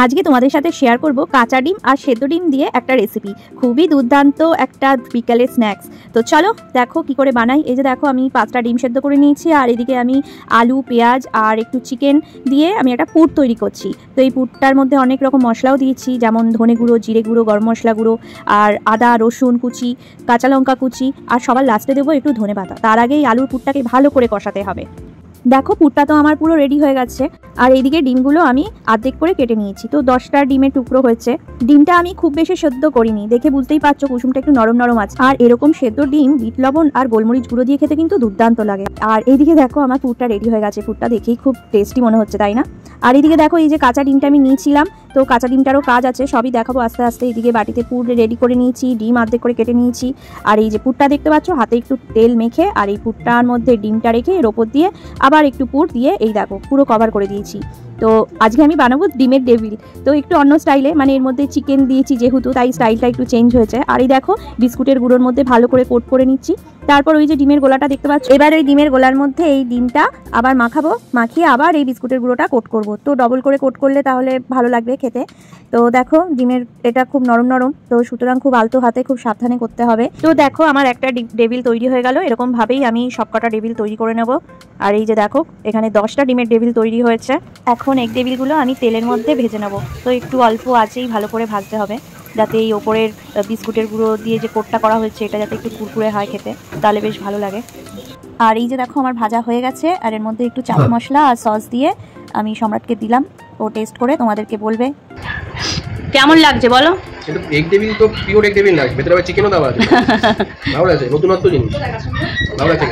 আজকে তোমাদের সাথে শেয়ার করব কাঁচা ডিম আর সেদ্ধ ডিম দিয়ে একটা রেসিপি। খুবই দুর্দান্ত একটা বিকালের স্ন্যাক্স। তো চলো দেখো কি করে বানাই। এই যে দেখো আমি 5টা ডিম সেদ্ধ করে নিয়েছি, আর এদিকে আমি আলু, পেঁয়াজ আর একটু চিকেন দিয়ে আমি একটা পুর তৈরি করছি। তো এই পুরটার মধ্যে অনেক রকম মশলাও দিয়েছি, যেমন ধনে গুঁড়ো, জিরে গুঁড়ো, গরম মশলা গুঁড়ো, আর আদা রসুন কুচি, কাঁচা লঙ্কা কুচি, আর সবার লাস্টে দেবো একটু ধনে পাতা। তার আগে এই আলুর পুরটাকে ভালো করে কষাতে হবে। দেখো পুরটা তো আমার পুরো রেডি হয়ে গেছে। আর এইদিকে ডিমগুলো আমি অর্ধেক করে কেটে নিয়েছি। তো 10টা ডিমের টুকরো হয়েছে। ডিমটা আমি খুব বেশি সেদ্ধ করিনি, দেখে বুঝতেই পারছো কুসুমটা একটু নরম নরম আছে। আর এরকম সেদ্ধ ডিম বিট লবণ আর গোলমরিচ গুঁড়ো দিয়ে খেতে কিন্তু দুর্দান্ত লাগে। আর এইদিকে দেখো আমার পুরটা রেডি হয়ে গেছে। পুরটা দেখেই খুব টেস্টি মনে হচ্ছে, তাই না? আর এইদিকে দেখো এই যে কাঁচা ডিমটা আমি নিয়েছিলাম, তো কাঁচা ডিমটারও কাজ আছে, সবই দেখাবো আস্তে আস্তে। এইদিকে বাটিতে পুর রেডি করে নিয়েছি, ডিম অর্ধেক করে কেটে নিয়েছি। আর এই যে পুরটা দেখতে পাচ্ছ, হাতে একটু তেল মেখে আর এই পুরটার মধ্যে ডিমটা রেখে এর ওপর দিয়ে আবার একটু পুর দিয়ে এই দেখো পুরো কভার করে দিয়েছি। তো আজকে আমি বানাবো ডিমের ডেভিল। তো একটু অন্য স্টাইলে, মানে এর মধ্যে চিকেন দিয়েছি যেহেতু, তাই স্টাইলটা একটু চেঞ্জ হয়েছে। আর এই দেখো বিস্কুটের গুঁড়োর মধ্যে ভালো করে কোট করে নিচ্ছি। তারপর ওই যে ডিমের গোলাটা দেখতে পাচ্ছ, এবার ওই ডিমের গোলার মধ্যে এই ডিমটা আবার মাখাবো, মাখিয়ে আবার এই বিস্কুটের গুঁড়োটা কোট করব। তো ডবল করে কোট করলে তাহলে ভালো লাগবে খেতে। তো দেখো ডিমের এটা খুব নরম নরম, তো সুতরাং খুব আলতো হাতে খুব সাবধানে করতে হবে। তো দেখো আমার একটা ডেভিল তৈরি হয়ে গেল। এরকম ভাবেই আমি সবকটা ডেভিল তৈরি করে নেব। আর এই যে দেখো এখানে 10টা ডিমের ডেভিল তৈরি হয়েছে। এখন এগ ডেভিলগুলো আমি তেলের মধ্যে ভেজে নেব। তো একটু অল্প আঁচেই ভালো করে ভাজতে হবে, যাতে এই ওপরের বিস্কুটের গুঁড়ো দিয়ে যে কোটটা করা হয়েছে এটা যাতে একটু কুরকুরে হয় খেতে, তাহলে বেশ ভালো লাগে। আর এই যে দেখো আমার ভাজা হয়ে গেছে। আর এর মধ্যে একটু চাট মশলা আর সস দিয়ে আমি সম্রাটকে দিলাম। ও টেস্ট করে তোমাদেরকে বলবে কেমন লাগছে বলো। কিন্তু এগ ডেভিল তো পিওর এগ ডেভিল না, ভেতরে আবার চিকেনও দেওয়া আছে। ভালো লাগছে, নতুনত্ব জিনিস, ভালো লাগছে।